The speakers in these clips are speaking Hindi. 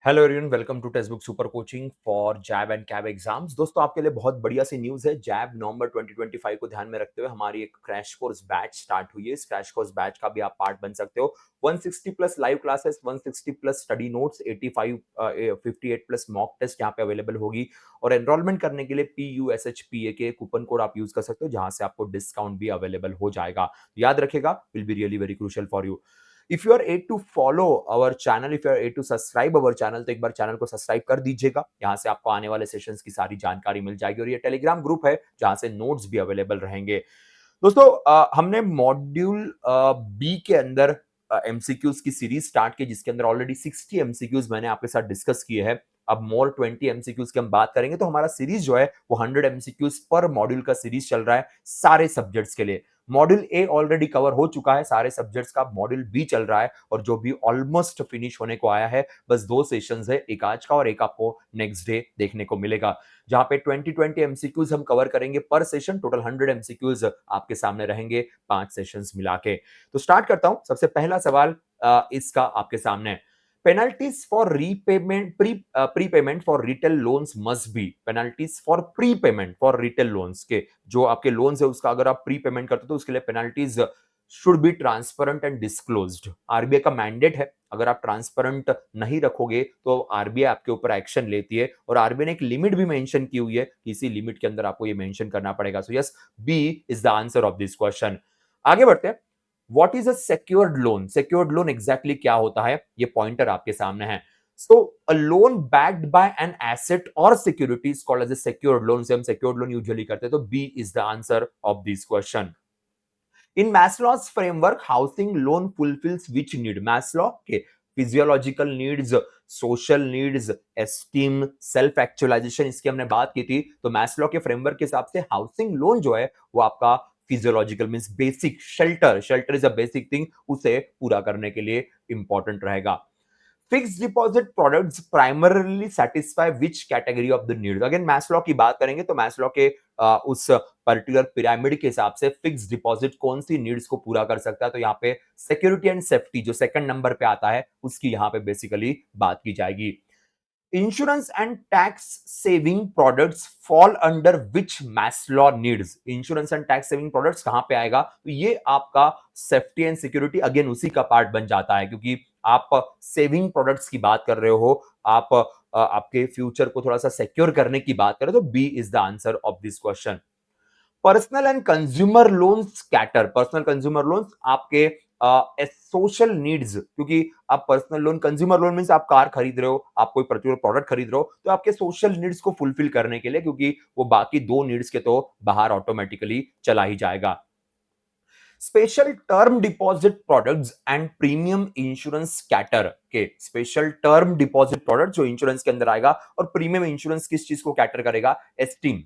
Hello everyone, welcome to Testbook super coaching for JAIIB and CAIIB exams. दोस्तों, आपके लिए बहुत बढ़िया सी न्यूज़ है। जैब नवंबर 2025 को ध्यान में रखते हुए हमारी एक क्रैश कोर्स बैच स्टार्ट हुई है। इस क्रैश कोर्स बैच का भी आप पार्ट बन सकते हो। 160 plus live classes, 160 plus study notes, 58 plus mock test यहाँ पे अवेलेबल होगी। और एनरोलमेंट करने के लिए PUSHPA के कूपन कोड आप यूज कर सकते हो, जहां से आपको डिस्काउंट भी अवेलेबल हो जाएगा। याद रखेगा, will be really very crucial for you. If you are yet to follow our channel, if you are yet to subscribe our channel, तो एक बार चैनल को सब्सक्राइब कर दीजिएगा। यहाँ से आपको आने वाले सेशंस की सारी जानकारी मिल जाएगी। और ये टेलीग्राम ग्रुप है जहां से नोट्स भी अवेलेबल रहेंगे। दोस्तों, हमने मॉड्यूल बी के अंदर एमसीक्यूज की सीरीज स्टार्ट की, जिसके अंदर ऑलरेडी 60 एमसीक्यूज मैंने आपके साथ डिस्कस किए हैं। अब मोर 20 एमसीक्यूज की हम बात करेंगे, तो हमारा सीरीज जो है वो 100 एमसीक्यूज पर मॉड्यूल का सीरीज चल रहा है सारे सब्जेक्ट्स के लिए। मॉड्यूल ए ऑलरेडी कवर हो चुका है सारे सब्जेक्ट्स का, मॉड्यूल बी चल रहा है और जो भी ऑलमोस्ट फिनिश होने को आया है। बस 2 सेशंस है, एक आज का और एक आपको नेक्स्ट डे देखने को मिलेगा, जहां पे 20 एमसीक्यूज हम कवर करेंगे पर सेशन। टोटल 100 एमसीक्यूज आपके सामने रहेंगे 5 सेशंस मिला के। तो स्टार्ट करता हूं। सबसे पहला सवाल इसका आपके सामने, penalties for repayment prepayment for retail loans must be. Penalties for prepayment for retail loans के जो आपके लोन्स है उसका अगर आप प्रीपेमेंट करते हो तो उसके लिए penalties should be transparent and disclosed. RBI का मैंडेट है, अगर आप ट्रांसपेरेंट नहीं रखोगे तो आरबीआई आपके ऊपर एक्शन लेती है। और आरबीआई ने एक लिमिट भी मेंशन की हुई है, इसी लिमिट के अंदर आपको ये मेंशन करना पड़ेगा। So yes, B is the answer of this question. आगे बढ़ते हैं। What is a secured loan? Secured loan exactly क्या होता है, ये पॉइंटर आपके सामने है। So a loan backed by an asset और securities called as a secured loan. से हम सिक्योर्ड लोन यूजुअली करते हैं, तो B is the answer of this question. In Maslow's framework, housing loan fulfills which need? Maslow के physiological needs, social needs, esteem, self actualization, इसकी हमने बात की थी। तो मैस्लो के फ्रेमवर्क के हिसाब से हाउसिंग लोन जो है वो आपका physiological means basic shelter, shelter is a basic thing, उसे पूरा करने के लिए इंपॉर्टेंट रहेगा। Fixed deposit products primarily satisfy which category of the needs? Again Maslow की बात करेंगे तो मैस्लो के उस पर्टिकुलर पिरामिड के हिसाब से फिक्स्ड डिपॉजिट कौन सी नीड्स को पूरा कर सकता है, तो यहाँ पे सिक्योरिटी एंड सेफ्टी जो सेकंड नंबर पे आता है उसकी यहाँ पे बेसिकली बात की जाएगी। Insurance and tax saving products fall under which Maslow needs? Insurance and tax saving products कहां पे आएगा? तो ये आपका सेफ्टी एंड सिक्योरिटी अगेन उसी का पार्ट बन जाता है, क्योंकि आप सेविंग प्रोडक्ट्स की बात कर रहे हो, आप आपके फ्यूचर को थोड़ा सा सिक्योर करने की बात करें, तो B is the answer of this question. Personal and consumer loans cater, personal consumer loans आपके सोशल नीड्स, क्योंकि आप personal loan, consumer loan means आप कार खरीद रहे हो, आप कोई पर्टिकुलर प्रोडक्ट खरीद रहे हो, तो आपके सोशल नीड्स को फुलफिल करने के लिए, क्योंकि वो बाकी 2 नीड्स के तो बाहर ऑटोमेटिकली चला ही जाएगा। Special term deposit products and premium insurance cater के, स्पेशल टर्म डिपॉजिट प्रोडक्ट जो इंश्योरेंस के अंदर आएगा, और प्रीमियम इंश्योरेंस किस चीज को कैटर करेगा? एस्टीम,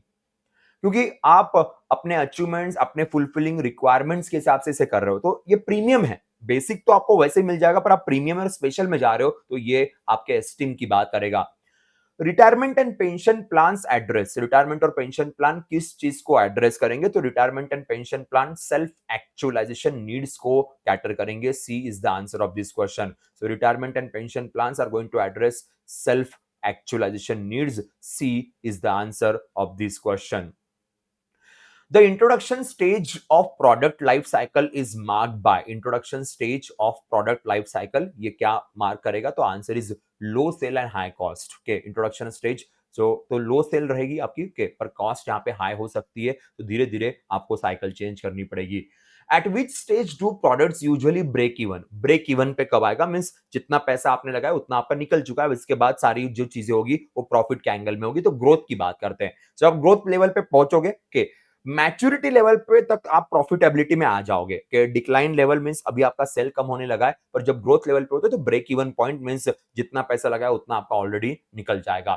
क्योंकि आप अपने अचीवमेंट्स, अपने फुलफिलिंग रिक्वायरमेंट्स के हिसाब से इसे कर रहे हो, तो ये प्रीमियम है। बेसिक तो आपको वैसे ही मिल जाएगा, पर आप प्रीमियम और स्पेशल में जा रहे हो तो ये आपके एस्टीम की बात करेगा। Retirement and pension plan address, retirement और पेंशन प्लान किस चीज को एड्रेस करेंगे? तो retirement and pension plan self actualization needs को कैटर करेंगे। C is the answer of this question. So retirement and pension plans are going to address self actualization needs. C is the answer of this question. The introduction stage of product life cycle is marked by, introduction stage of product life cycle ये क्या मार्क करेगा? तो answer is low sale and high cost के। इंट्रोडक्शन स्टेज जो तो लो सेल रहेगी आपकी के, पर कॉस्ट यहाँ पे हाई हो सकती है, तो धीरे धीरे आपको साइकिल चेंज करनी पड़ेगी। At which stage do products usually break even? Break even पे कब आएगा? मींस जितना पैसा आपने लगाया उतना आपका निकल चुका है, इसके बाद सारी जो चीजें होगी वो प्रॉफिट के एंगल में होगी। तो ग्रोथ की बात करते हैं। जब आप ग्रोथ लेवल पे पहुंचोगे के मैच्योरिटी लेवल पे तक आप प्रॉफिटेबिलिटी में आ जाओगे। कि डिक्लाइन लेवल मींस अभी आपका सेल कम होने लगा है, पर जब ग्रोथ लेवल पे होते हैं तो ब्रेक इवन पॉइंट मींस जितना पैसा लगाया उतना आपका ऑलरेडी निकल जाएगा।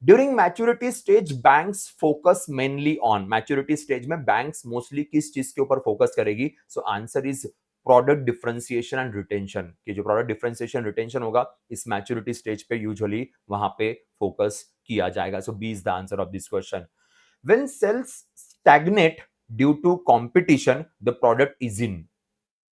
During maturity stage banks focus mainly on, maturity stage में बैंक्स मोस्टली किस चीज के ऊपर फोकस करेगी? So answer is product differentiation and retention. कि जो प्रोडक्ट डिफरेंशिएशन रिटेंशन होगा इस मैच्योरिटी स्टेज पे यूजुअली वहां पे फोकस किया जाएगा। So B is the answer of this question. When sales stagnate due to competition, the product is in.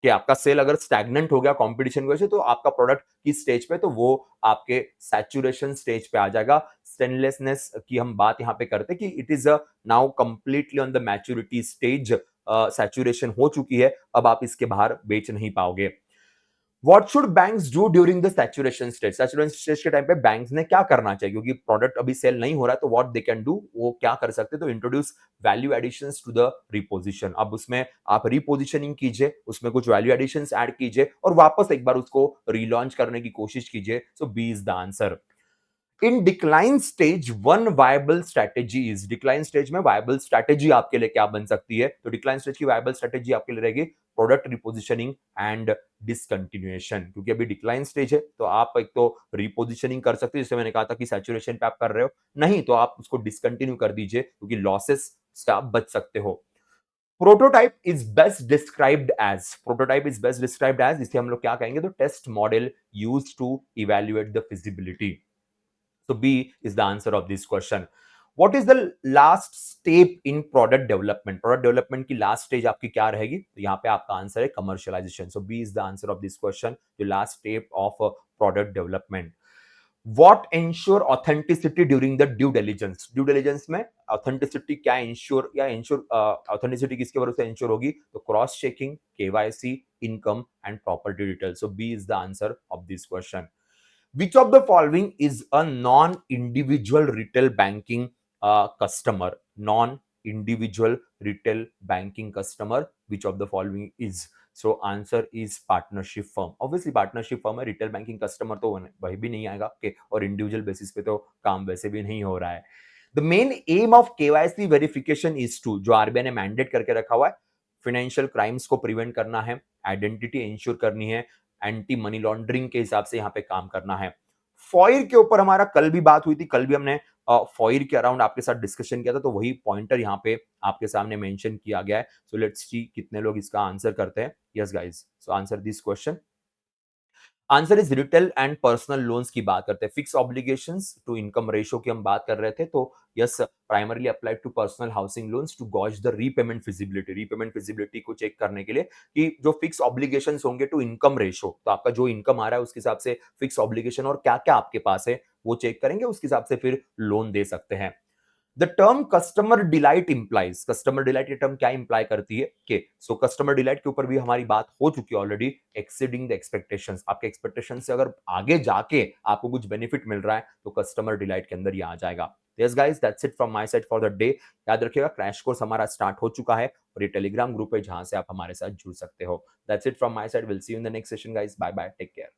कि आपका सेल अगर स्टैग्नेंट हो गया कंपटीशन की वजह से, तो आपका प्रोडक्ट किस स्टेज पे, तो वो आपके सैचुरेशन स्टेज पे आ जाएगा। स्टेनलेसनेस की हम बात यहाँ पे करते हैं कि it is now completely on the maturity stage, saturation हो चुकी है, अब आप इसके बाहर बेच नहीं पाओगे। What should banks do during the saturation stage? Saturation stage के टाइम पे बैंक्स ने क्या करना चाहिए, क्योंकि प्रोडक्ट अभी सेल नहीं हो रहा है, तो व्हाट दे कैन डू, वो क्या कर सकते हैं, तो introduce value additions to the reposition. अब उसमें आप रिपोजिशनिंग कीजिए, उसमें कुछ वैल्यू एडिशंस ऐड कीजिए और वापस एक बार उसको रीलॉन्च करने की कोशिश कीजिए। So B is the answer. In decline stage one viable strategy is, decline stage में वायबल स्ट्रेटेजी आपके लिए क्या बन सकती है, तो डिक्लाइन स्टेज की वायबल स्ट्रेटेजी आपके लिए रहेगी प्रोडक्ट रिपोजिशनिंग एंड डिसकंटिन्यूएशन। क्योंकि अभी डिक्लाइन स्टेज है, तो आप एक तो रिपोजिशनिंग कर सकते हो, जैसे मैंने कहा था कि सैचुरेशन पे आप कर रहे हो, नहीं तो आप उसको डिसकंटिन्यू कर दीजिए, क्योंकि लॉसेस से आप बच सकते हो। Prototype is best described as, prototype is best described as, इसे हम लोग क्या कहेंगे, तो test model used to evaluate the feasibility. So B is the answer of this question. What is the last step in product development? Product development की last stage आपकी क्या रहेगी? तो यहाँ पे आपका आंसर है commercialization. So B is the answer of this question. The last step of product development. What ensure authenticity during the due diligence? Due diligence में authenticity क्या ensure या ensure authenticity किसके भरोसे ensure होगी? तो cross checking, KYC, income and property details. So B is the answer of this question. Which of the following is a non-individual retail banking customer? Non-individual retail banking customer. Which of the following is? So answer is partnership firm. Obviously partnership firm है, retail banking customer तो वही भी नहीं आएगा के, और individual basis पे तो काम वैसे भी नहीं हो रहा है। The main aim of KYC verification is to, जो RBI ने मैंडेट करके रखा हुआ है, फाइनेंशियल क्राइम्स को प्रिवेंट करना है, आइडेंटिटी इंश्योर करनी है, एंटी मनी लॉन्ड्रिंग के हिसाब से यहाँ पे काम करना है। फॉयर के ऊपर हमारा कल भी बात हुई थी, कल भी हमने फॉयर के अराउंड आपके साथ डिस्कशन किया था, तो वही पॉइंटर यहाँ पे आपके सामने मेंशन किया गया है। सो लेट्स सी कितने लोग इसका आंसर करते हैं। Yes guys, so answer this question. Answer is retail and personal loans की बात करते हैं। Fix obligations to income ratio की हम बात कर रहे थे, तो yes, primarily applied to personal housing loans to gauge the repayment feasibility, repayment feasibility को चेक करने के लिए कि जो फिक्स ऑब्लिगेशंस होंगे टू इनकम रेशियो, तो आपका जो इनकम आ रहा है उसके हिसाब से फिक्स ऑब्लिगेशन और क्या क्या आपके पास है वो चेक करेंगे, उसके हिसाब से फिर लोन दे सकते हैं। The term customer delight implies, customer delight ये टर्म क्या इंप्लाई करती है कि, सो कस्टमर डिलाइट के ऊपर भी हमारी बात हो चुकी है ऑलरेडी। एक्सीडिंग द एक्सपेक्टेशंस, आपके एक्सपेक्टेशन से अगर आगे जाके आपको कुछ बेनिफिट मिल रहा है, तो कस्टमर डिलाइट के अंदर ये आ जाएगा। Yes guys, that's it from my side for the day. याद रखिएगा क्रैश कोर्स हमारा स्टार्ट हो चुका है, और ये टेलीग्राम ग्रुप है जहां से आप हमारे साथ जुड़ सकते हो। That's it from my side, will see you in the next session guys, bye bye, take care.